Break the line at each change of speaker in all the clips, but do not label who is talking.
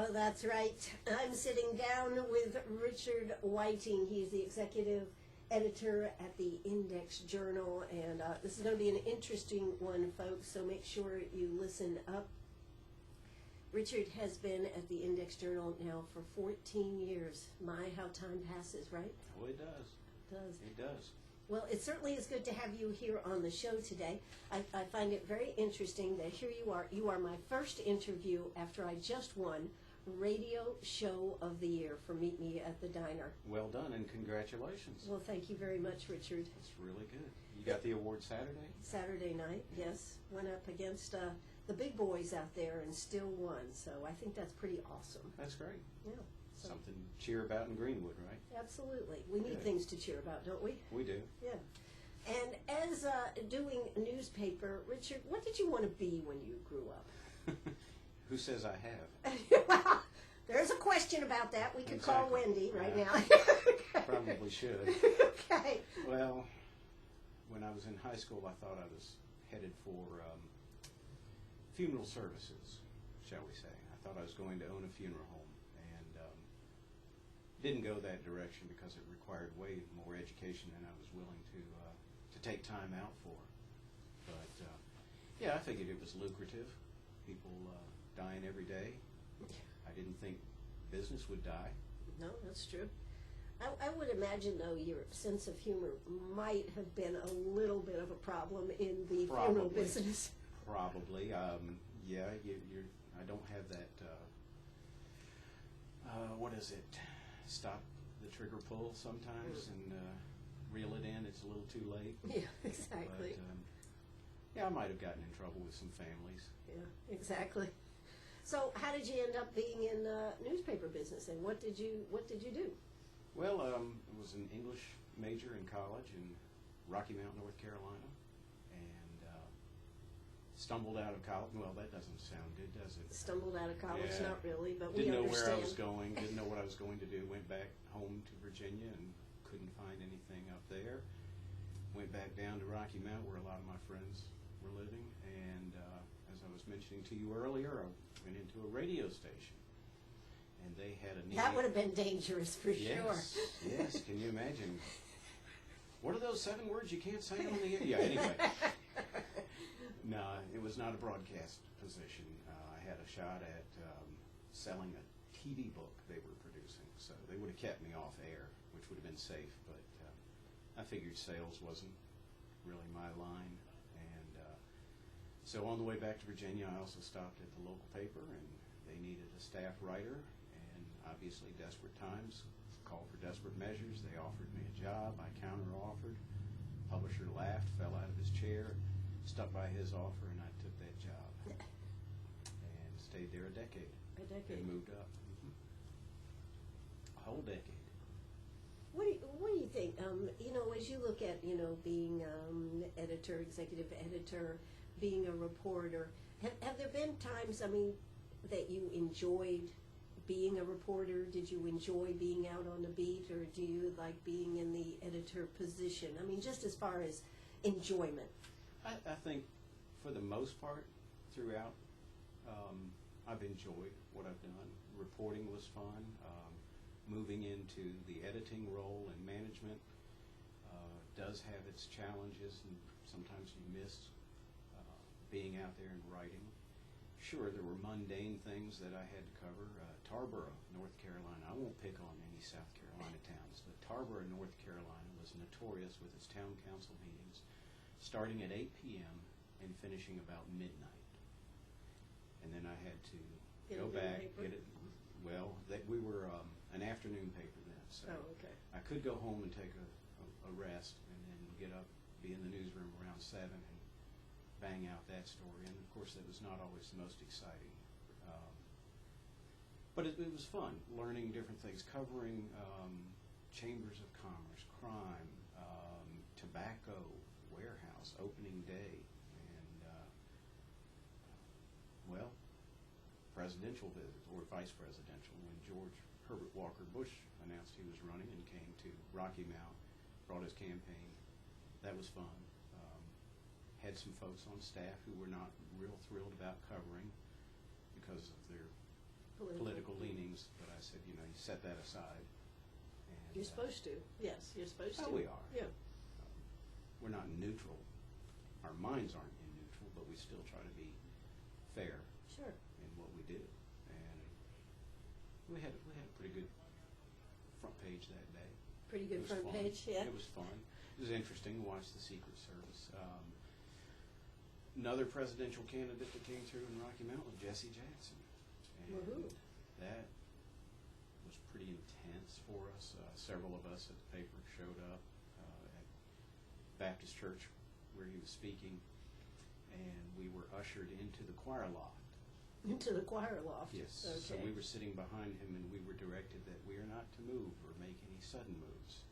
Oh, that's right. I'm sitting down with Richard Whiting. He's the executive editor at the Index Journal, and this is going to be an interesting one, folks, so make sure you listen up. Richard has been at the Index Journal now for 14 years. My, how time passes, right?
Oh, it does.
It does.
It does.
Well, it certainly is good to have you here on the show today. I find it very interesting that here you are. You are my first interview after I just won Radio Show of the Year for Meet Me at the Diner.
Well done, and congratulations.
Well, thank you very much, Richard.
That's really good. You got the award Saturday?
Saturday night, yes. Went up against the big boys out there and still won, so I think that's pretty awesome.
That's great.
Yeah. So
Something to cheer about in Greenwood, right?
absolutely. We need
Good.
things to cheer about, don't we?
We do.
Yeah. And as doing newspaper, Richard, what did you want to be when you grew up?
Who says I have?
Well, there's a question about that. We could call
Exactly.
Wendy right
Yeah.
now.
Probably should.
Okay.
Well, when I was in high school, I thought I was headed for funeral services, shall we say. I thought I was going to own a funeral home, and didn't go that direction because it required way more education than I was willing to take time out for. But yeah, I figured it was lucrative. People dying every day. I didn't think business would die.
No, that's true. I would imagine, though, your sense of humor might have been a little bit of a problem in the funeral
Probably.
business.
Probably. Yeah, I don't have that, what is it? Stop the trigger pull sometimes and reel it in. It's a little too late.
Yeah, exactly.
But, yeah, I might have gotten in trouble with some families.
Yeah, exactly. So, how did you end up being in the newspaper business, and what did you do?
Well, I was an English major in college in Rocky Mount, North Carolina, and stumbled out of college. Well, that doesn't sound good, does it?
Stumbled out of college,
Yeah.
not really, but
Didn't
we
know
understand.
where I was going, didn't know what I was going to do. Went back home to Virginia and couldn't find anything up there. Went back down to Rocky Mount where a lot of my friends were living, and as I was mentioning to you earlier, I went into a radio station, and they had a neat...
That would have been dangerous for sure.
Yes, can you imagine? What are those 7 words you can't say on the air? Yeah, anyway. No, it was not a broadcast position. I had a shot at selling a TV book they were producing, so they would have kept me off air, which would have been safe, but I figured sales wasn't really my line. And so on the way back to Virginia, I also stopped at the local paper, and they needed a staff writer, and obviously desperate times called for desperate measures. They offered me a job. I counter-offered. Publisher laughed, fell out of his chair, stuck by his offer, and I took that job and stayed there a decade.
A decade.
And moved up. A whole decade.
What do you think? As you look at, being editor, executive editor, being a reporter, have there been times, that you enjoyed being a reporter? Did you enjoy being out on the beat, or do you like being in the editor position? Just as far as enjoyment.
I think for the most part throughout, I've enjoyed what I've done. Reporting was fun. Moving into the editing role and management does have its challenges, and sometimes you miss being out there and writing. Sure, there were mundane things that I had to cover. Tarboro, North Carolina. I won't pick on any South Carolina towns, but Tarboro, North Carolina was notorious with its town council meetings starting at 8 p.m. and finishing about midnight. And then I had to go back, get it. Well, we were an afternoon paper then, so
okay.
I could go home and take a rest and then get up, be in the newsroom around 7 and bang out that story. And of course, that was not always the most exciting. But it was fun, learning different things, covering chambers of commerce, crime, tobacco, warehouse, opening day, and, presidential visit, or vice presidential, when George Herbert Walker Bush announced he was running and came to Rocky Mount, brought his campaign. That was fun. Had some folks on staff who were not real thrilled about covering because of their political times, but I said, you set that aside. And,
You're supposed to. Yes, you're supposed to.
Oh, we are.
Yeah.
We're not neutral. Our minds aren't in neutral, but we still try to be fair
Sure.
in what we do. And we had a pretty good front page that day.
Pretty good
It was
front
fun.
page, yeah.
It was fun. It was interesting to watch the Secret Service. Another presidential candidate that came through in Rocky Mount was Jesse Jackson. And
Woohoo.
that was pretty intense for us. Several of us at the paper showed up at Baptist Church where he was speaking, and we were ushered into the choir loft.
Into the choir loft.
Yes.
Okay.
So we were sitting behind him, and we were directed that we are not to move or make any sudden moves.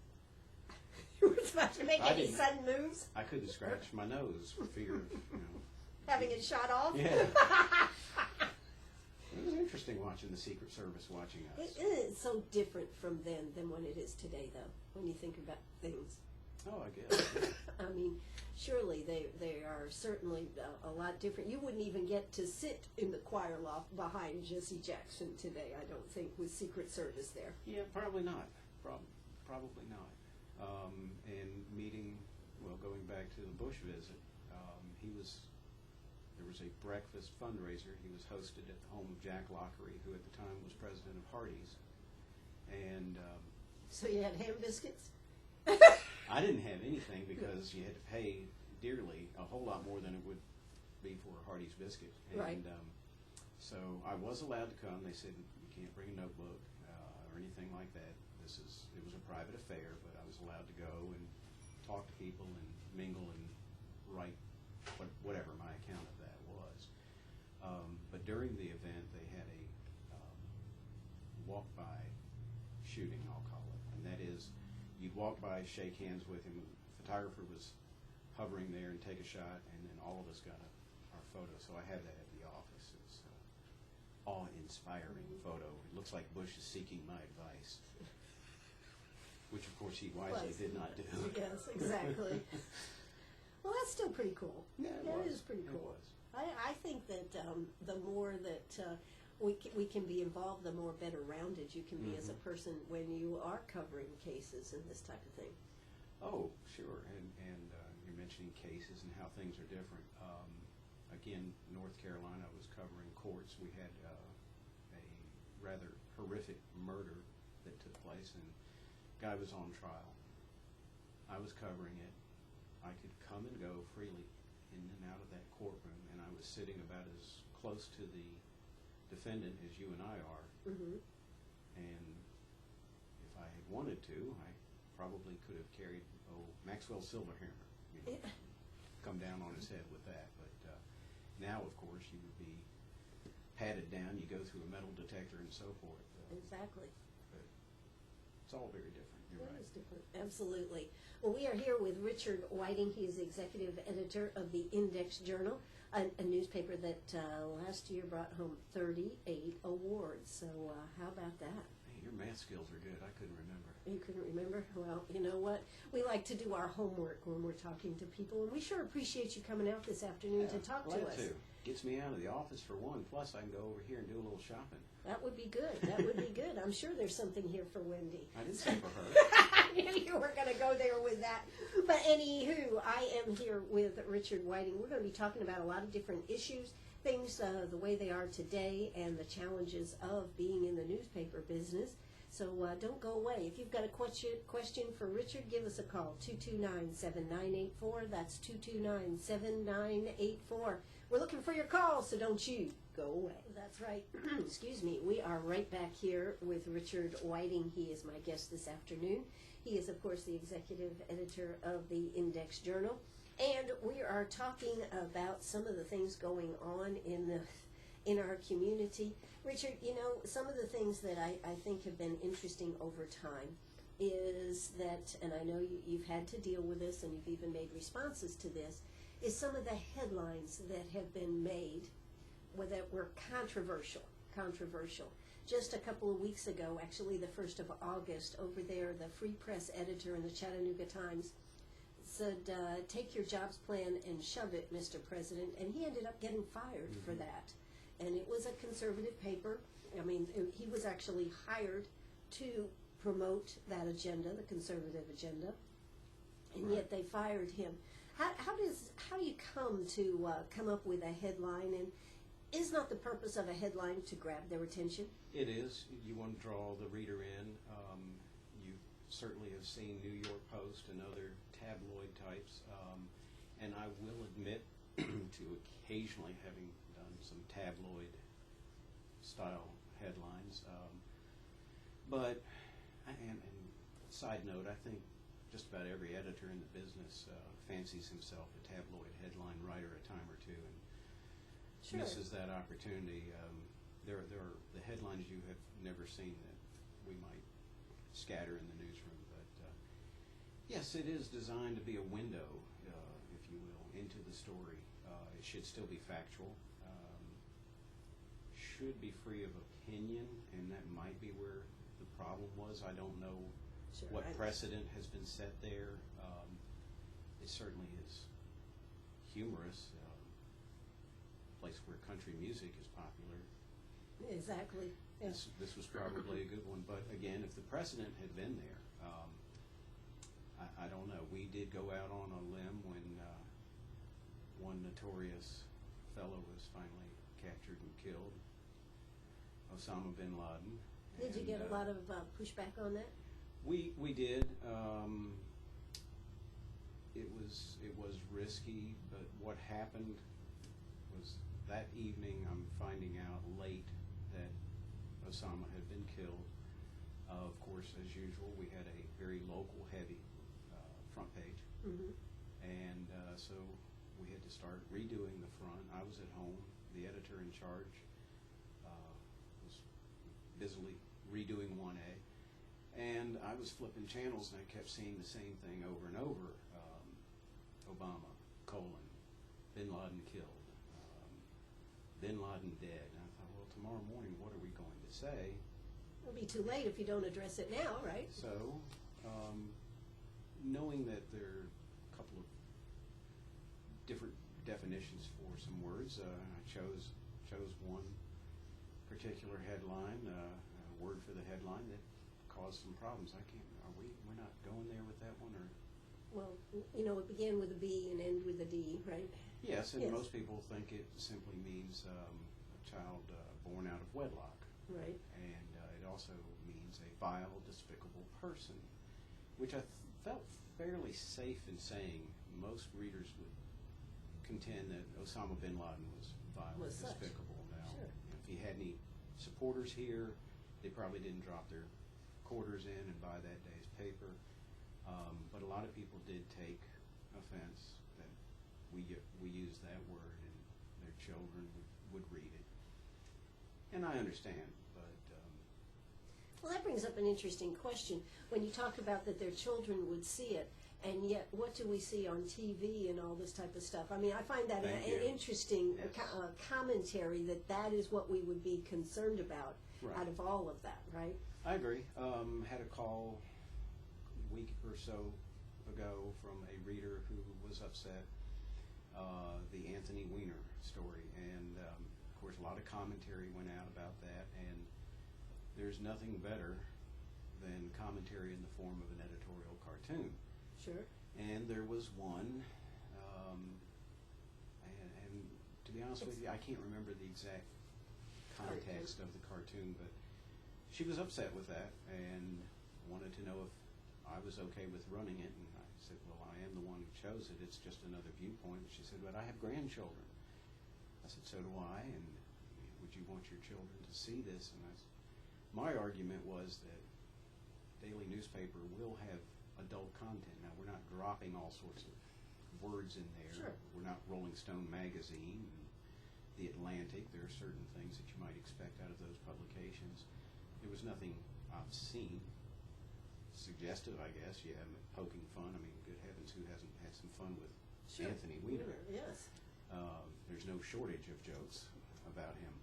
You were supposed to make
I
any
didn't.
sudden moves?
I couldn't scratch my nose for fear of,
Having it shot off?
Yeah. It was interesting watching the Secret Service watching us.
It is so different from then than when it is today, though, when you think about things.
Oh, I guess.
I mean, surely they are certainly a lot different. You wouldn't even get to sit in the choir loft behind Jesse Jackson today, I don't think, with Secret Service there.
Yeah, probably not. Probably not. And meeting, well, going back to the Bush visit, there was a breakfast fundraiser. He was hosted at the home of Jack Lockery, who at the time was president of Hardee's. And
So you had ham biscuits?
I didn't have anything because you had to pay dearly, a whole lot more than it would be for a Hardee's biscuit. And
Right.
So I was allowed to come. They said you can't bring a notebook or anything like that. It was a private affair, but I was allowed to go and talk to people and mingle and write whatever my account of that was. But during the event, they had a walk-by shooting, I'll call it, and that is you'd walk by, shake hands with him. The photographer was hovering there and take a shot, and then all of us got our photo. So I had that at the office. It's an awe-inspiring photo. It looks like Bush is seeking my advice, which of course he wisely did not do.
Yes, exactly. Well, that's still pretty cool.
Yeah, it
That
was.
is pretty
It
cool.
was.
I think that the more that we can be involved, the more better rounded you can be as a person when you are covering cases and this type of thing.
Oh, sure. And you're mentioning cases and how things are different. Again, North Carolina was covering courts. We had a rather horrific murder that took place, and the guy was on trial. I was covering it. I could come and go freely in and out of that courtroom, and I was sitting about as close to the defendant as you and I are.
Mm-hmm.
And if I had wanted to, I probably could have carried Maxwell Silverhammer, come down on his head with that. But now, of course, you would be patted down. You go through a metal detector and so forth.
Exactly.
But it's all very different. You're
It
right.
is different. Absolutely. Well, we are here with Richard Whiting. He is the executive editor of the Index Journal, a newspaper that last year brought home 38 awards. So how about that?
Hey, your math skills are good. I couldn't remember.
You couldn't remember? Well, you know what? We like to do our homework when we're talking to people, and we sure appreciate you coming out this afternoon to talk to
glad
us.
to. Gets me out of the office for one. Plus, I can go over here and do a little shopping.
That would be good. That would be good. I'm sure there's something here for Wendy.
I didn't say for her.
I knew you were going to go there with that. But anywho, I am here with Richard Whiting. We're going to be talking about a lot of different issues, things the way they are today, and the challenges of being in the newspaper business. So don't go away. If you've got a question for Richard, give us a call, 229-7984. That's 229-7984. We're looking for your calls, so don't you go away. That's right. Excuse me. We are right back here with Richard Whiting. He is my guest this afternoon. He is, of course, the executive editor of the Index Journal. And we are talking about some of the things going on in our community. Richard, you know, some of the things that I think have been interesting over time is that, and I know you've had to deal with this and you've even made responses to this, is some of the headlines that have been made that were controversial. Just a couple of weeks ago, actually the 1st of August, over there, the Free Press editor in the Chattanooga Times said, take your jobs plan and shove it, Mr. President, and he ended up getting fired for that. and it was a conservative paper. I mean, he was actually hired to promote that agenda, the conservative agenda, and
Right.
yet they fired him. How do you come up with a headline, and is not the purpose of a headline to grab their attention?
It is. You want to draw the reader in. You certainly have seen New York Post and other tabloid types, and I will admit to occasionally having done some tabloid style headlines. But, and side note, I think just about every editor in the business fancies himself a tabloid headline writer a time or two and
Sure.
misses that opportunity. There are the headlines you have never seen that we might scatter in the newsroom. But yes, it is designed to be a window, if you will, into the story. It should still be factual. Should be free of opinion, and that might be where the problem was. I don't know
Sure,
what
I-
precedent has been set there. It certainly is humorous. Place where country music is popular.
Exactly. Yeah.
This was probably a good one, but again, if the precedent had been there, I don't know. We did go out on a limb when one notorious fellow was finally captured and killed, Osama bin Laden.
Did you
And,
get a lot of pushback on that?
We did. It was risky, but what happened was that evening I'm finding out late that Osama had been killed. Of course, as usual, we had a very local heavy front page,
Mm-hmm.
and so we had to start redoing the front. I was at home. The editor in charge was busily redoing 1A, and I was flipping channels, and I kept seeing the same thing over and over. Obama, Bin Laden killed, Bin Laden dead. And I thought, well, tomorrow morning, what are we going to say?
It'll be too late if you don't address it now, right?
So, knowing that there are a couple of different definitions for some words, I chose one particular headline, a word for the headline that caused some problems. We're not going there with that one, or?
Well, you know, it began with a B and ended with a D, right?
Yes, and
Yes.
most people think it simply means a child born out of wedlock.
Right.
And it also means a vile, despicable person, which I felt fairly safe in saying. Most readers would contend that Osama bin Laden was vile
Was
and
such.
despicable. Now,
Sure.
if he had any supporters here, they probably didn't drop their quarters in and buy that day's paper. But a lot of people did take offense that we use that word and their children would read it. And I understand, but
Well, that brings up an interesting question. When you talk about that their children would see it, and yet what do we see on TV and all this type of stuff? I mean, I find that
Thank
an
you.
interesting
Yes.
commentary that is what we would be concerned about
Right.
out of all of that, right?
I agree. Had a call a week or so ago from a reader who was upset, the Anthony Weiner story, and of course a lot of commentary went out about that, and there's nothing better than commentary in the form of an editorial cartoon.
Sure.
And there was one, and to be honest with you, I can't remember the exact context of the cartoon, but she was upset with that and wanted to know if I was okay with running it, and I said, well, I am the one who chose it. It's just another viewpoint. She said, but I have grandchildren. I said, so do I, and would you want your children to see this? And my argument was that daily newspaper will have adult content. Now, we're not dropping all sorts of words in there.
Sure.
We're not Rolling Stone magazine and The Atlantic. There are certain things that you might expect out of those publications. There was nothing obscene, suggestive, I guess. Yeah, poking fun. I mean, good heavens, who hasn't had some fun with
Sure.
Anthony Weiner?
Yes.
There's no shortage of jokes about him.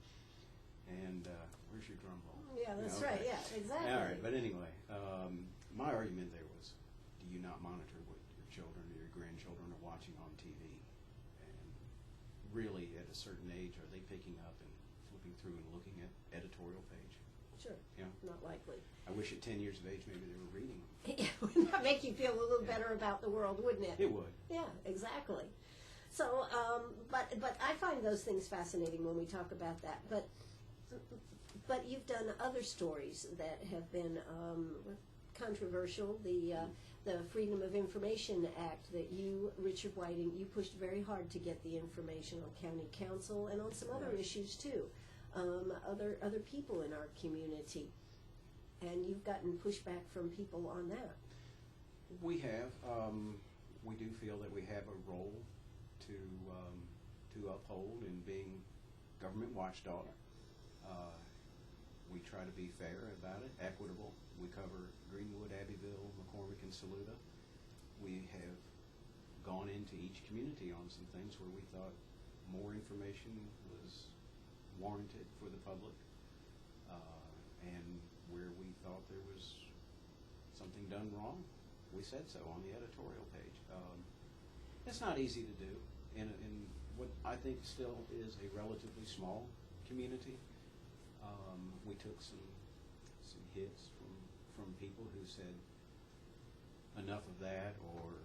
And where's your drum roll?
Yeah, that's
Okay.
right. Yeah, exactly.
All right, but anyway, my argument there was, do you not monitor what your children or your grandchildren are watching on TV? And really, at a certain age, are they picking up and
Mm-hmm.
through and looking at editorial page.
Sure.
You know,
Not likely.
I wish at 10 years of age maybe they were reading them.
Wouldn't that make you feel a little better about the world, wouldn't it?
It would.
Yeah, exactly. So, but I find those things fascinating when we talk about that. But you've done other stories that have been controversial. The Freedom of Information Act that you, Richard Whiting, you pushed very hard to get the information on county council and on some other issues too. Other people in our community, and you've gotten pushback from people on that.
We have. We do feel that we have a role to uphold in being government watchdog. We try to be fair about it, equitable. We cover Greenwood, Abbeville, McCormick, and Saluda. We have gone into each community on some things where we thought more information was warranted for the public, and where we thought there was something done wrong, we said so on the editorial page. It's not easy to do in what I think still is a relatively small community. We took some hits from people who said enough of that, or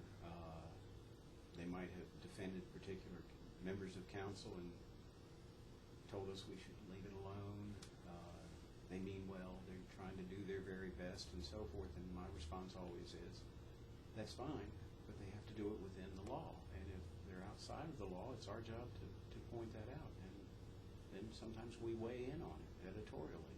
they might have defended particular members of council and told us we should leave it alone. They mean well, they're trying to do their very best and so forth, and my response always is, that's fine, but they have to do it within the law, and if they're outside of the law, it's our job to point that out, and then sometimes we weigh in on it editorially.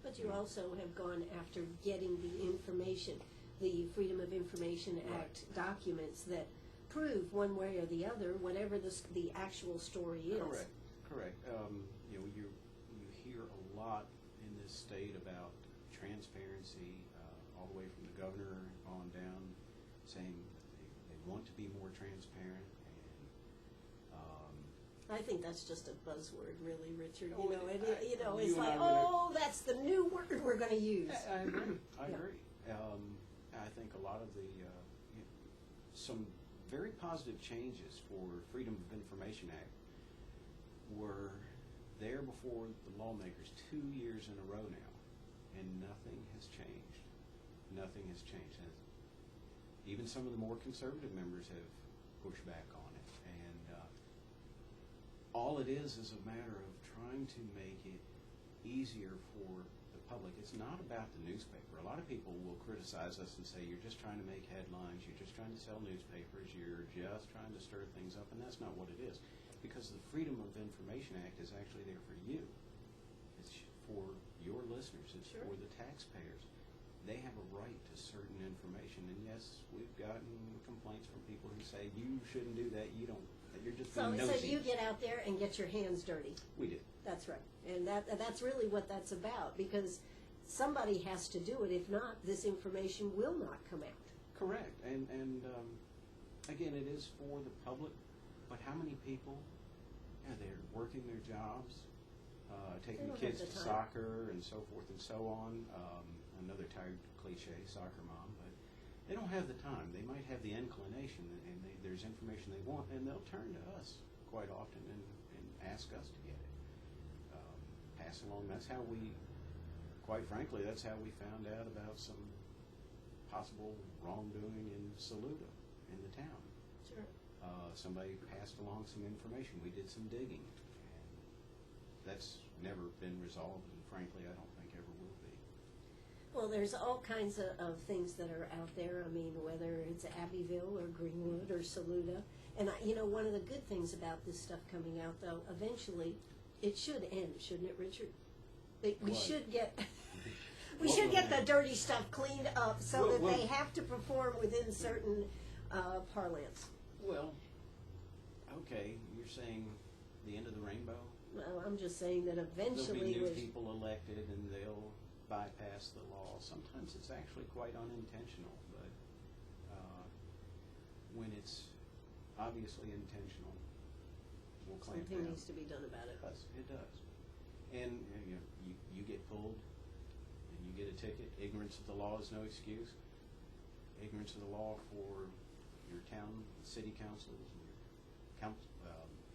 But you also have gone after getting the information, the Freedom of Information Act documents that prove one way or the other whatever the actual story is.
Correct. You know, you hear a lot in this state about transparency, all the way from the governor on down, saying they want to be more transparent.
I think that's just a buzzword, really, Richard.
Oh,
It's like, that's the new word we're going to use.
I agree. I agree. I think a lot of the some very positive changes for Freedom of Information Act were there before the lawmakers 2 years in a row now, and nothing has changed. Nothing has changed. And even some of the more conservative members have pushed back on it, and all it is a matter of trying to make it easier for the public. It's not about the newspaper. A lot of people will criticize us and say, you're just trying to make headlines, you're just trying to sell newspapers, you're just trying to stir things up, and that's not what it is. Because the Freedom of Information Act is actually there for you. It's for your listeners. It's for the taxpayers. They have a right to certain information, and yes, we've gotten complaints from people who say, you shouldn't do that, you're just being nosy.
So you get out there and get your hands dirty.
We did.
That's right. And that's really what that's about, because somebody has to do it. If not, this information will not come out.
Correct. And again, it is for the public, but how many people, they're working their jobs, taking the kids to soccer and so forth and so on. Another tired cliche, soccer mom, but they don't have the time. They might have the inclination, and there's information they want, and they'll turn to us quite often and ask us to get it. Pass along. That's how we, quite frankly, that's how we found out about some possible wrongdoing in Saluda, in the town.
Sure.
Somebody passed along some information. We did some digging, and that's never been resolved, and frankly, I don't think ever will be.
Well, there's all kinds of things that are out there. I mean, whether it's Abbeville or Greenwood or Saluda. And, one of the good things about this stuff coming out, though, eventually it should end, shouldn't it, Richard? We should get the dirty stuff cleaned up so that they have to perform within certain parlance.
Well, okay, you're saying the end of the rainbow?
Well, I'm just saying that eventually
there'll be new people elected and they'll bypass the law. Sometimes it's actually quite unintentional, but when it's obviously intentional, we'll clamp down.
Something needs to be done about it.
It does. And you get pulled and you get a ticket. Ignorance of the law is no excuse. Ignorance of the law for your town, city councils, and your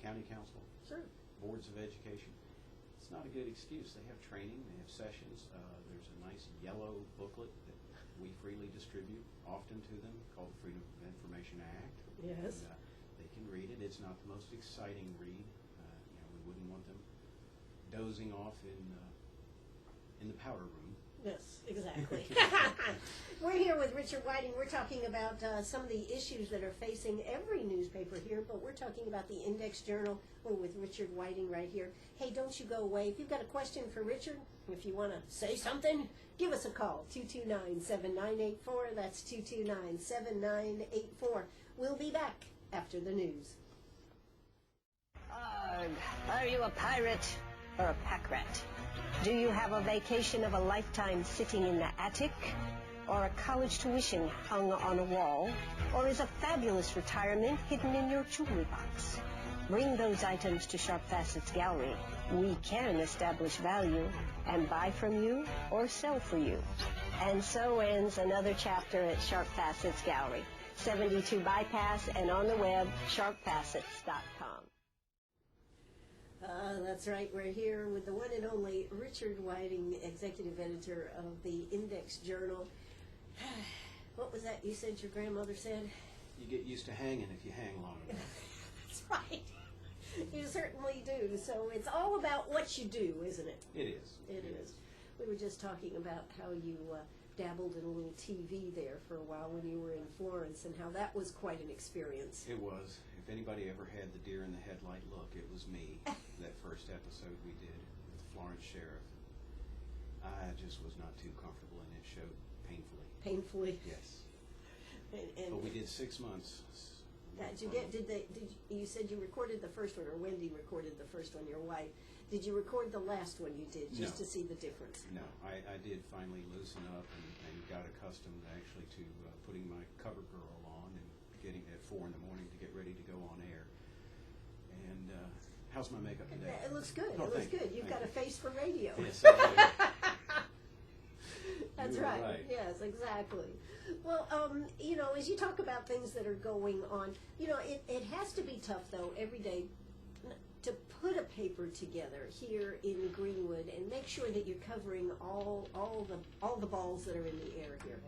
county council.
Sure.
boards of education. It's not a good excuse. They have training, they have sessions. There's a nice yellow booklet that we freely distribute, often to them, called the Freedom of Information Act.
Yes.
And, they can read it. It's not the most exciting read. We wouldn't want them dozing off in the powder room.
Yes, exactly. We're here with Richard Whiting. We're talking about some of the issues that are facing every newspaper here, but we're talking about the Index Journal. We're with Richard Whiting right here. Hey, don't you go away. If you've got a question for Richard, if you want to say something, give us a call, 229-7984. That's 229-7984. We'll be back after the news.
Are you a pirate or a pack rat? Do you have a vacation of a lifetime sitting in the attic? Or a college tuition hung on a wall? Or is a fabulous retirement hidden in your jewelry box? Bring those items to Sharp Facets Gallery. We can establish value and buy from you or sell for you. And so ends another chapter at Sharp Facets Gallery, 72 Bypass, and on the web, sharpfacets.com.
That's right. We're here with the one and only Richard Whiting, executive editor of the Index Journal. What was that you said your grandmother said?
You get used to hanging if you hang long enough.
That's right. You certainly do. So it's all about what you do, isn't it?
It is.
It is. We were just talking about how you dabbled in a little TV there for a while when you were in Florence, and how that was quite an experience.
It was. If anybody ever had the deer in the headlight look, it was me. That first episode we did with the Florence sheriff. I just was not too comfortable, and it showed painfully.
Painfully.
Yes.
And
but we did 6 months.
You said you recorded the first one, or Wendy recorded the first one, your wife. Did you record the last one you did, just to see the difference?
No, I did finally loosen up and got accustomed actually to putting my cover girl on and getting at 4 in the morning to get ready to go on air. And how's my makeup today?
It looks good.
Oh,
it looks good. You've got a face for radio.
Yes, I do.
That's right. Yes, exactly. Well, as you talk about things that are going on, it has to be tough, though, every day to put a paper together here in Greenwood and make sure that you're covering all the balls that are in the air here.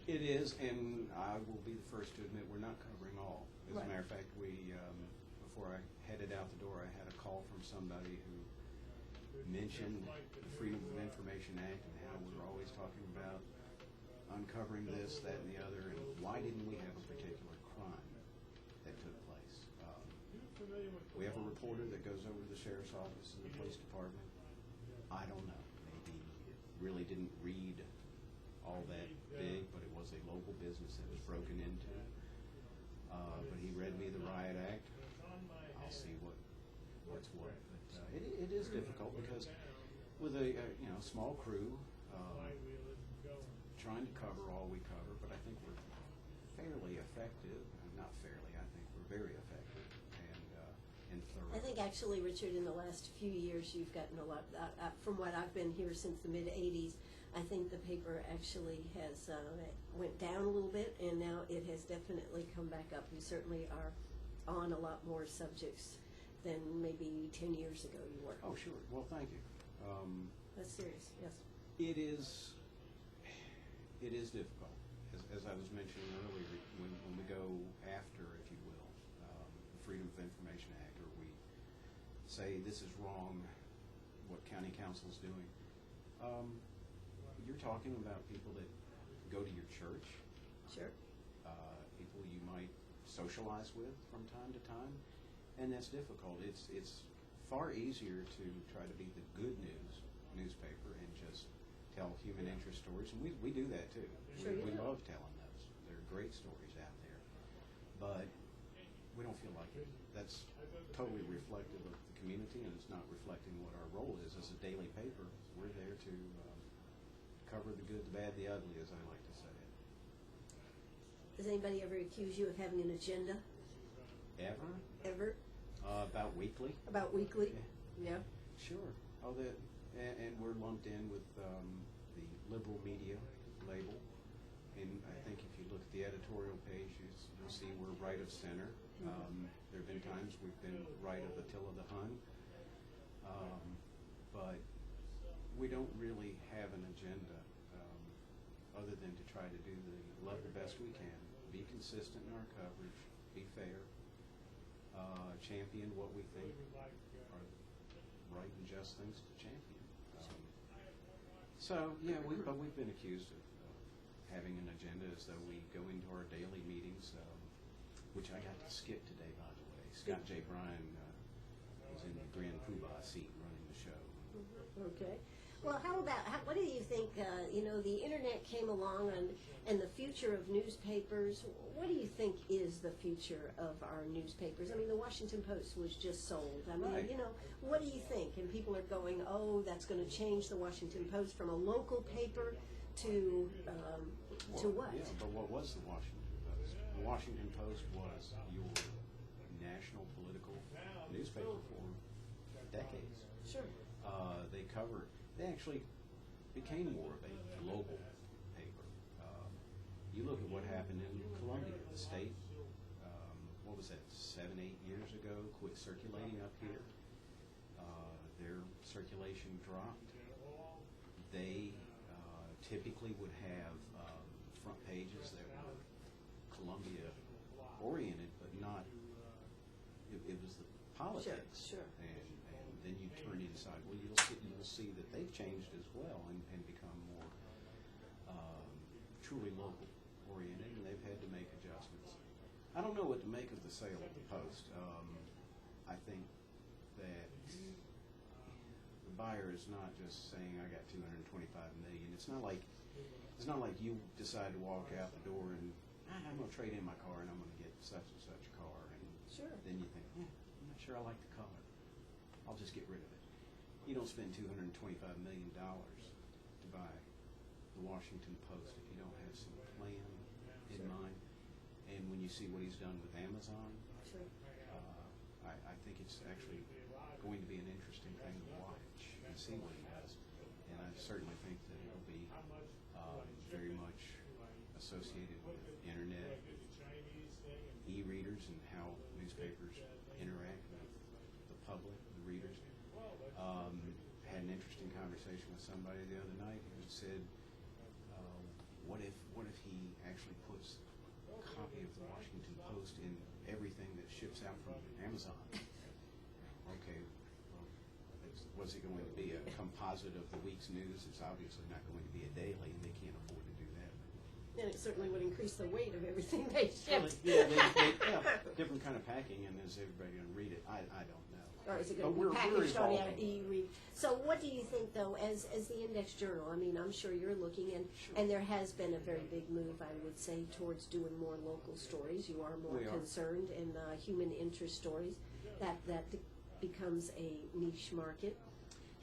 It is, and I will be the first to admit we're not covering all. As a matter of fact, before I headed out the door, I had a call from somebody who mentioned the Freedom of Information Act and how we're always talking about uncovering this, that, and the other, and why didn't we have a particular crime that took place? We have a reporter that goes over to the sheriff's office and the police department. I don't know. Maybe really didn't read all that big, but it was a local business that was broken into. But he read me the Riot Act. I'll see what's what. But it is difficult because with a small crew, trying to cover all we cover, but I think we're fairly effective. Not fairly, I think we're very effective and thorough.
I think actually, Richard, in the last few years, you've gotten a lot. From what I've been here since the mid-'80s, I think the paper actually has went down a little bit, and now it has definitely come back up. You certainly are on a lot more subjects than maybe 10 years ago you were.
Oh, sure. Well, thank you.
That's serious, yes.
It is difficult. As I was mentioning earlier, when we go after, if you will, the Freedom of Information Act, or we say this is wrong, what county council is doing, you're talking about people that go to your church.
Sure.
People you might socialize with from time to time, and that's difficult. It's far easier to try to be the good newspaper and just tell human interest stories, and we do that too.
Sure
we love telling those. They're great stories out there, but we don't feel like that's totally reflective of the community, and it's not reflecting what our role is as a daily paper. We're there to cover the good, the bad, the ugly, as I like to say it.
Does anybody ever accuse you of having an agenda?
Ever?
Ever?
About weekly?
About weekly? Yeah.
Sure. And we're lumped in with the liberal media label. And I think if you look at the editorial page, you'll see we're right of center. There have been times we've been right of Attila the Hun. But we don't really have an agenda other than to try to do love the best we can, be consistent in our coverage, be fair, champion what we think are right and just things to champion. So yeah, we've been accused of having an agenda as though we go into our daily meetings, which I got to skip today, by the way. Scott J. Bryan was in the Grand Poobah seat running the show.
Okay. Well, what do you think, the internet came along and the future of newspapers, what do you think is the future of our newspapers? I mean, the Washington Post was just sold. I mean,
Right.
What do you think? And people are going, oh, that's going to change the Washington Post from a local paper to what?
Yeah, but what was the Washington Post? The Washington Post was your national political newspaper for decades.
Sure.
They actually became more of a global paper. You look at what happened in Columbia, the state, what was that, 7, 8 years ago, quit circulating up here. Their circulation dropped. They typically would have front pages that were Columbia oriented, but not, it was the politics.
Sure.
And then you turn inside, well, you'll see that they've changed as well and become more truly local oriented, and they've had to make adjustments. I don't know what to make of the sale of the Post. I think that the buyer is not just saying, I got $225 million. It's not like you decide to walk out the door and I'm going to trade in my car and I'm going to get such and such car, and
Sure.
then you think, I'm not sure I like the color. I'll just get rid of it. You don't spend $225 million to buy the Washington Post if you don't have some plan in mind. And when you see what he's done with Amazon,
Sure.
I think it's actually going to be an interesting thing to watch and see what he does. And I certainly think that it'll be very much associated with internet, e-readers, and how newspapers interact with the public, the readers. Had an interesting conversation with somebody the other night who said, what if he actually puts a copy of the Washington Post in everything that ships out from Amazon? Okay, well, was it going to be a composite of the week's news? It's obviously not going to be a daily, and they can't afford to do that.
And it certainly would increase the weight of everything they ship.
Yeah, different kind of packing, and is everybody going to read it? I don't know.
Or is it
But
going to be packaged on
evolving.
e-read? So what do you think, though, as the Index Journal? I mean, I'm sure you're looking, and there has been a very big move, I would say, towards doing more local stories. You are more
We are.
concerned in human interest stories. That becomes a niche market.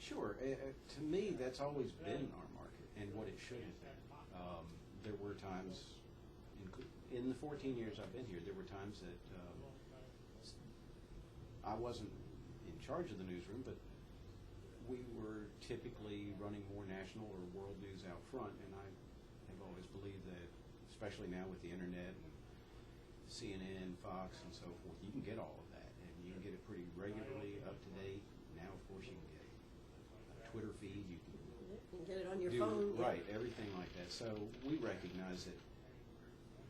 Sure. To me, that's always been our market and what it should have been. There were times, in the 14 years I've been here, there were times that I wasn't in charge of the newsroom, but we were typically running more national or world news out front, and I have always believed that, especially now with the internet and CNN, Fox, and so forth, you can get all of that, and you can get it pretty regularly, up to date. Now, of course, you can get a Twitter feed, you can
You can get it on your
do
phone.
right, everything like that. So we recognize that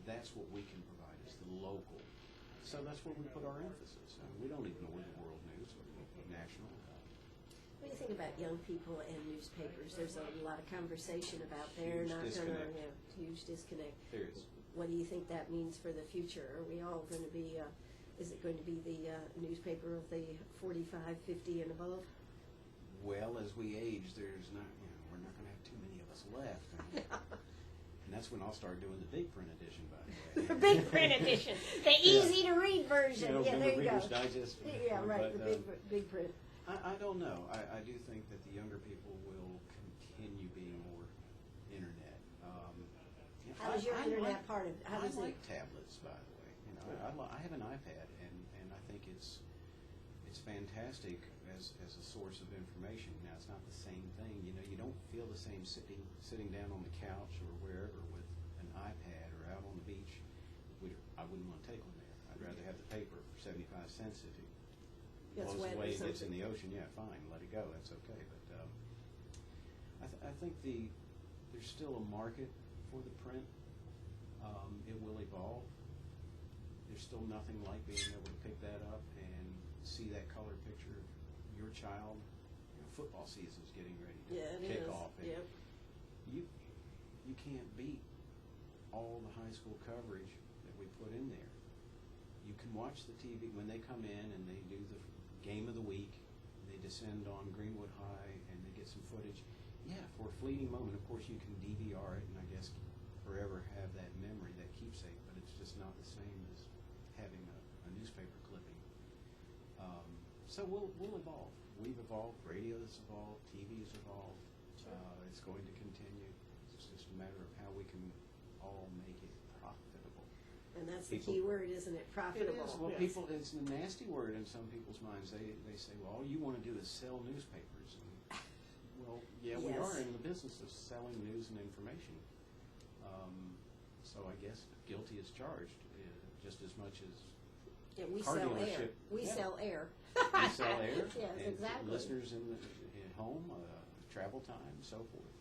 that's what we can provide is the local. So that's where we put our emphasis. We don't ignore the world news or the national.
What do you think about young people and newspapers? There's a lot of conversation about they're
Huge
not going
disconnect.
to, huge disconnect.
There is.
What do you think that means for the future? Are we all going to be, is it going to be the newspaper of the 45, 50 and above?
Well, as we age, there's not, we're not going to have too many of us left. And that's when I'll start doing the big print edition, by the way.
The big print edition, the easy to read version. Yeah, there you go.
Reader's Digest.
Yeah, right,
But,
the big print.
I don't know. I do think that the younger people will continue being more internet.
How is your internet part of it? How
I
does
like
it?
tablets, by the way. I have an iPad, and I think it's fantastic as a source of information. Now, it's not the same thing. You don't feel the same sitting down on the couch or wherever with an iPad or out on the beach. I wouldn't want to take one there. I'd rather have the paper for 75 cents if it
That's
blows
wet or
away and gets in
something.
the ocean, yeah, fine, let it go, that's okay. But I think there's still a market for the print. It will evolve. There's still nothing like being able to pick that up and see that color picture of your child. You know, football season's getting ready to
Yeah, it
kick
is.
off. And
Yep.
you can't beat all the high school coverage that we put in there. You can watch the TV when they come in and they do the game of the week. They descend on Greenwood High and they get some footage. Yeah, for a fleeting moment, of course, you can DVR it and I guess forever have that memory, that keepsake. But it's just not the same as having a newspaper clipping. So we'll evolve. We've evolved. Radio has evolved. TV has evolved.
Sure.
It's going to continue. It's just a matter of how we can all make it profitable.
And that's the
People-
key word, isn't it? Profitable.
It is. Well,
Yes.
people, it's a nasty word in some people's minds. They say, well, all you want to do is sell newspapers. And, well, yeah, we
Yes.
are in the business of selling news and information. So I guess guilty is charged just as much as
Yeah, we
car
sell air.
dealership.
We
Yeah.
sell air.
we sell air.
Yes,
and
exactly.
listeners at home, travel time, so forth.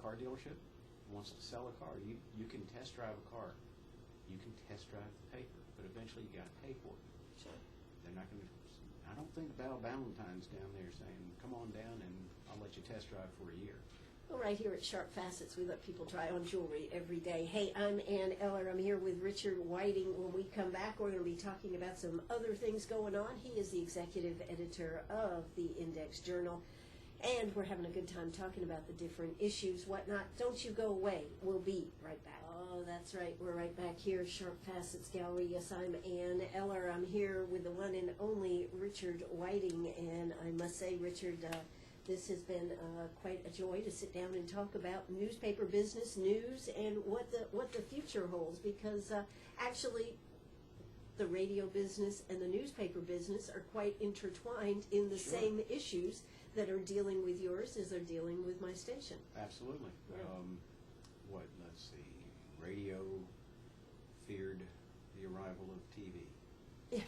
Car dealership wants to sell a car. You can test drive a car. You can test drive the paper, but eventually you got to pay for it.
Sure.
They're not going to. I don't think Val Valentine's down there saying, "Come on down and I'll let you test drive for a year."
Well, right here at Sharp Facets, we let people try on jewelry every day. Hey, I'm Ann Eller. I'm here with Richard Whiting. When we come back, we're going to be talking about some other things going on. He is the executive editor of the Index Journal, and we're having a good time talking about the different issues, whatnot. Don't you go away. We'll be right back. Oh, that's right. We're right back here, Sharp Facets Gallery. Yes, I'm Ann Eller. I'm here with the one and only Richard Whiting, and I must say, Richard, this has been quite a joy to sit down and talk about newspaper business, news, and what the future holds. Because actually, the radio business and the newspaper business are quite intertwined in the
Sure.
same issues that are dealing with yours as they're dealing with my station.
Absolutely.
Yeah.
Let's see. Radio feared the arrival of TV.
Yeah.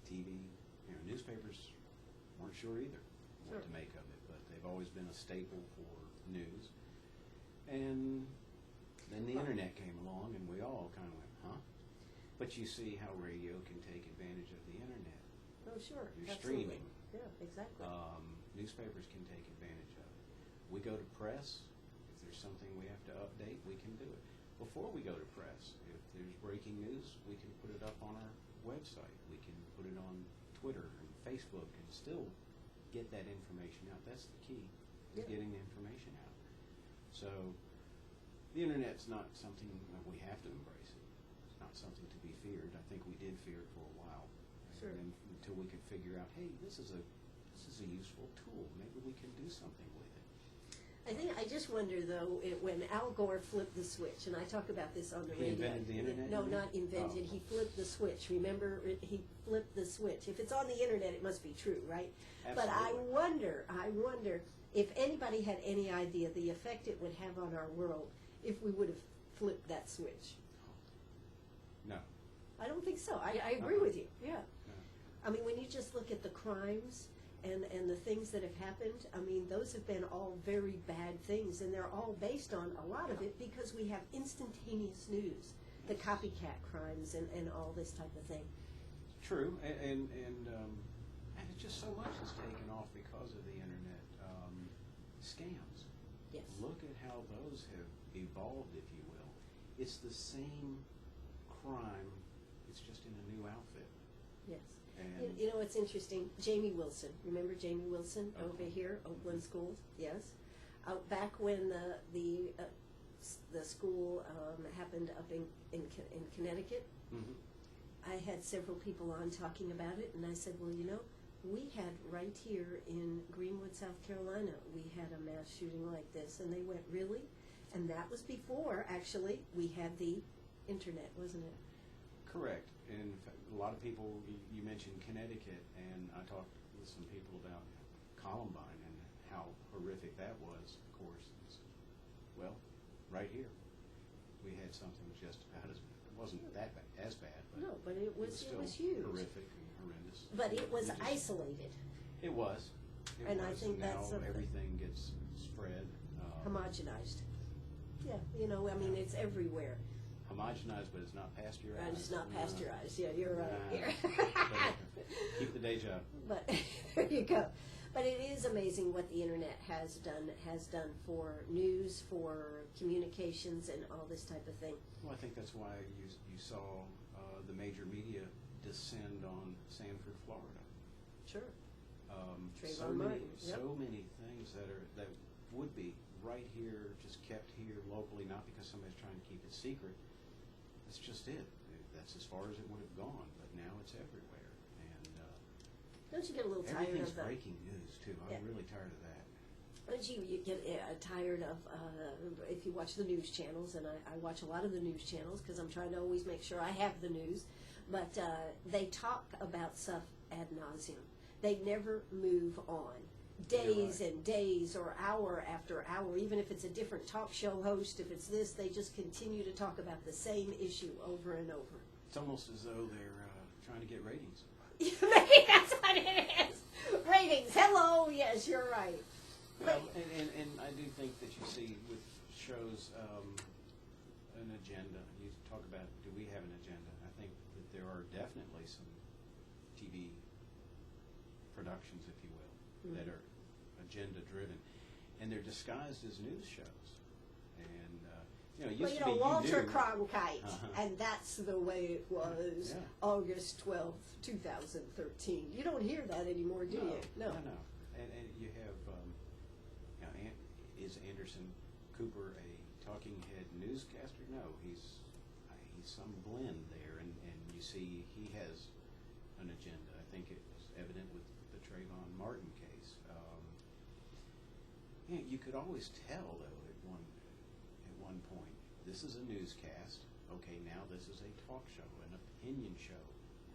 TV, newspapers weren't sure either what
Sure.
to make of it, but they've always been a staple for news. And then the internet came along, and we all kind of went, huh? But you see how radio can take advantage of the internet.
Oh, sure.
You're
Absolutely.
streaming.
Yeah, exactly.
Newspapers can take advantage of it. We go to press. If there's something we have to update, we can do it. Before we go to press, if there's breaking news, we can put it up on our website. We can put it on Twitter and Facebook and still get that information out. That's the key, is
Yeah.
getting the information out. So the internet's not something that we have to embrace it. It's not something to be feared. I think we did fear it for a while.
Sure.
And until we could figure out, hey, this is a useful tool. Maybe we can do something with it.
I just wonder though, when Al Gore flipped the switch, and I talk about this on the
He
radio.
invented the internet,
No,
you mean?
not invented.
Oh.
He flipped the switch. Remember, he flipped the switch. If it's on the internet, it must be true, right? But I
Absolutely.
wonder if anybody had any idea the effect it would have on our world if we would have flipped that switch.
No.
I don't think so. I agree
Uh-uh.
with you. Yeah.
No.
I mean, when you just look at the crimes and the things that have happened, I mean, those have been all very bad things, and they're all based on a lot of it because we have instantaneous news, the copycat crimes and all this type of thing.
True, and it's just so much has taken off because of the internet. Scams.
Yes.
Look at how those have evolved, if you will. It's the same crime. It's just in a new outfit.
Yes.
And
You know, it's interesting. Jamie Wilson. Remember Jamie Wilson
Uh-huh.
over here, Oakland Schools? Yes. Back when the school happened up in Connecticut,
Mhm.
I had several people on talking about it, and I said, well, you know, we had right here in Greenwood, South Carolina, we had a mass shooting like this, and they went, really? And that was before, actually, we had the internet, wasn't it?
Correct. And in fact, a lot of people, you mentioned Connecticut, and I talked with some people about Columbine and how horrific that was, of course. Well, right here, we had something just about it wasn't that bad, as bad, but
No, but it was
still
huge.
horrific and horrendous.
But it was
just-
isolated,
It was. It
And
was.
I think
now
that's something.
everything gets spread.
homogenized. Yeah, you know, I mean, it's everywhere.
Homogenized, but it's not pasteurized.
And it's not pasteurized. Yeah, you're right.
Nah.
Here.
Keep the day job.
But there you go. But it is amazing what the internet has done for news, for communications, and all this type of thing.
Well, I think that's why you saw the major media descend on Sanford, Florida.
Sure.
So
Trayvon
many,
Martin, yep.
so many things that would be right here, just kept here locally, not because somebody's trying to keep it secret. That's just it. That's as far as it would have gone. But now it's everywhere, and
Don't you get a little tired
everything's
of that?
breaking news too. I'm
Yeah.
really tired of that.
Don't you get tired of, if you watch the news channels, and I watch a lot of the news channels because I'm trying to always make sure I have the news, but they talk about stuff ad nauseum. They never move on. Days
right.
and days or hour after hour, even if it's a different talk show host, if it's this, they just continue to talk about the same issue over and over.
It's almost as though they're trying to get ratings.
Maybe that's what it is. Ratings, hello, yes, you're right.
Well, and I do think that you see with shows an agenda. You talk about, do we have an agenda? I think that there are definitely some TV productions, if you will, that are agenda-driven, and they're disguised as news shows. And it
Well,
used
you
to
know,
be
Walter
do.
Cronkite,
Uh-huh.
and that's the way it was
Yeah.
August 12th, 2013. You don't hear that anymore, do you?
No. And you have, is Anderson Cooper a talking head newscaster? No, he's some blend there, and you see he has an agenda. I think it was evident with the Trayvon Martin case. You could always tell, though, at one point, this is a newscast. Okay, now this is a talk show, an opinion show,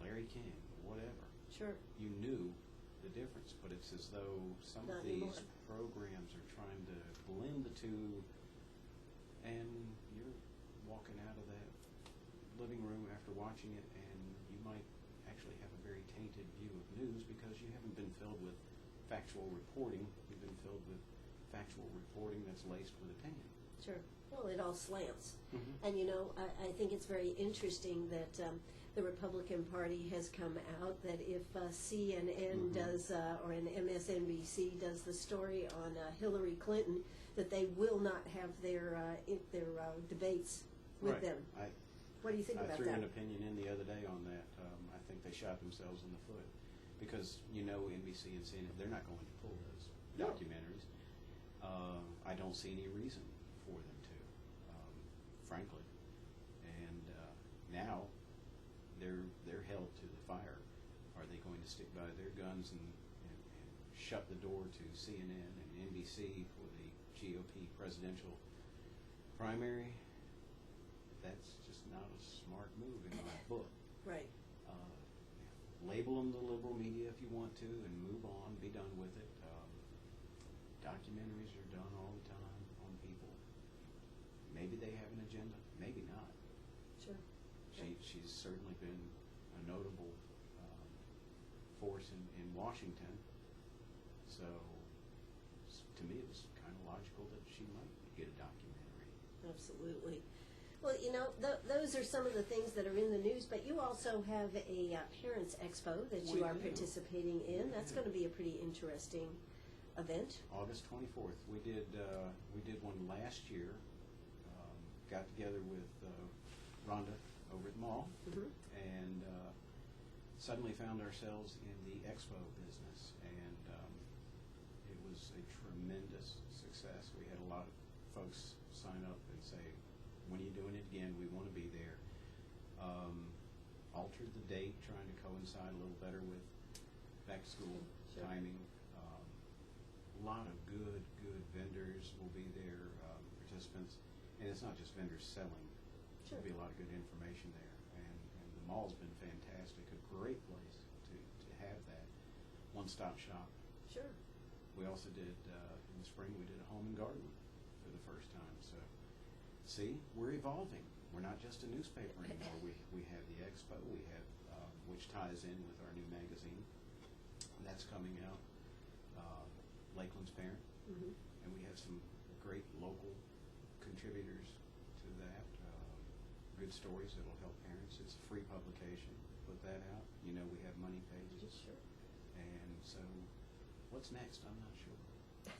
Larry King, whatever.
Sure.
You knew the difference, but it's as though some
Not
of these
anymore.
programs are trying to blend the two, and you're walking out of that living room after watching it, and you might actually have a very tainted view of news because you haven't been filled with factual reporting. You've been filled with factual reporting that's laced with opinion.
Sure. Well, it all slants.
Mhm.
And, you know, I think it's very interesting that the Republican Party has come out that if CNN does, or an MSNBC does the story on Hillary Clinton, that they will not have their debates with
Right.
them.
I
What do you think
I
about
threw
that?
an opinion in the other day on that. I think they shot themselves in the foot because NBC and CNN, they're not going to pull those
No.
documentaries. I don't see any reason for them to, frankly. And now they're held to the fire. Are they going to stick by their guns and shut the door to CNN and NBC for the GOP presidential primary? That's just not a smart move in my book.
Right.
Label them the liberal media if you want to and move on, be done with it. Documentaries are done all the time on people. Maybe they have an agenda, maybe not.
Sure.
She's certainly been a notable force in Washington. So to me it was kind of logical that she might get a documentary.
Absolutely. Well, you know, those are some of the things that are in the news, but you also have a Parents Expo that you
We
are
do.
participating in.
We
That's
do.
going to be a pretty interesting event.
August 24th. We did one last year. Got together with Rhonda over at the mall, and suddenly found ourselves in the expo business, and it was a tremendous success. We had a lot of folks sign up and say, "When are you doing it again? We want to be there." Altered the date, trying to coincide a little better with back to school
Sure.
timing. A lot of good vendors will be there, participants, and it's not just vendors selling.
Sure.
There'll be a lot of good information there, and the mall's been fantastic, a great place to have that one-stop shop.
Sure.
We also did, in the spring, we did a home and garden for the first time, so see, we're evolving. we're not just a newspaper anymore. We have the expo, we have, which ties in with our new magazine. That's coming out, Lakeland's Parent.
Mhm.
And we have some great local contributors to that. Good stories that'll help parents. It's a free publication. Put that out. You know, we have money pages.
Sure.
And so, what's next? I'm not sure.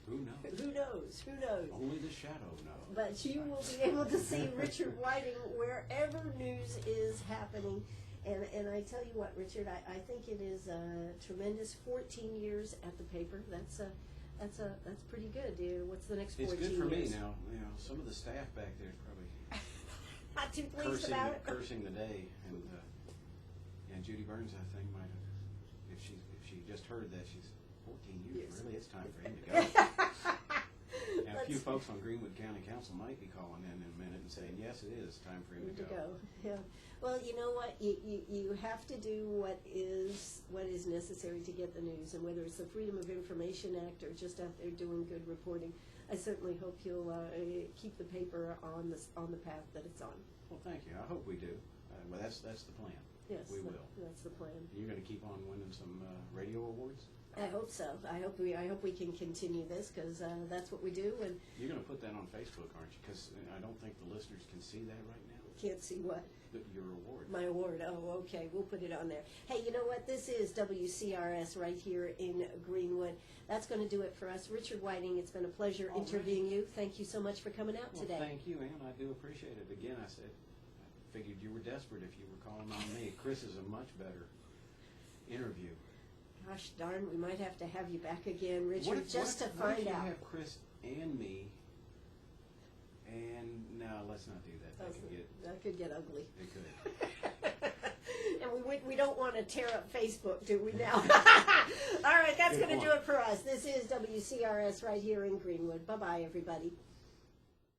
Who knows?
Who knows? Who knows?
Only the shadow knows.
But you will be able to see Richard Whiting wherever news is happening. And I tell you what, Richard, I think it is a tremendous 14 years at the paper. That's pretty good. What's the next 14
It's
years?
good for me now. You know, some of the staff back there is probably
Not too pleased about it.
cursing the day. And Judy Burns, I think, might have, if she just heard that, she's 14 years.
Yes.
Really, it's time for him to go. And a few folks on Greenwood County Council might be calling in a minute and saying, yes, it is time for him to go.
Yeah. Well, you know what? You have to do what is necessary to get the news, and whether it's the Freedom of Information Act or just out there doing good reporting, I certainly hope you'll keep the paper on the path that it's on.
Well, thank you. I hope we do. Well, that's the plan.
Yes,
We will.
That's the plan.
You're going to keep on winning some radio awards?
I hope so. I hope we can continue this, because that's what we do. And
You're going to put that on Facebook, aren't you? Because I don't think the listeners can see that right now.
can't see what.
Your award.
My award. Oh, okay. We'll put it on there. Hey, you know what? This is WCRS right here in Greenwood. That's going to do it for us. Richard Whiting, it's been a pleasure
All right.
interviewing you. Thank you so much for coming out
Well,
today.
thank you, Ann. I do appreciate it. Again, I figured you were desperate if you were calling on me. Chris is a much better interview.
Gosh darn, we might have to have you back again, Richard,
What if
to
what
find
if you
out.
have Chris and me? And no, let's not do that.
That could get ugly.
It could.
And we don't want to tear up Facebook, do we now? All right, that's
Good
going to do
point.
it for us. This is WCRS right here in Greenwood. Bye-bye, everybody.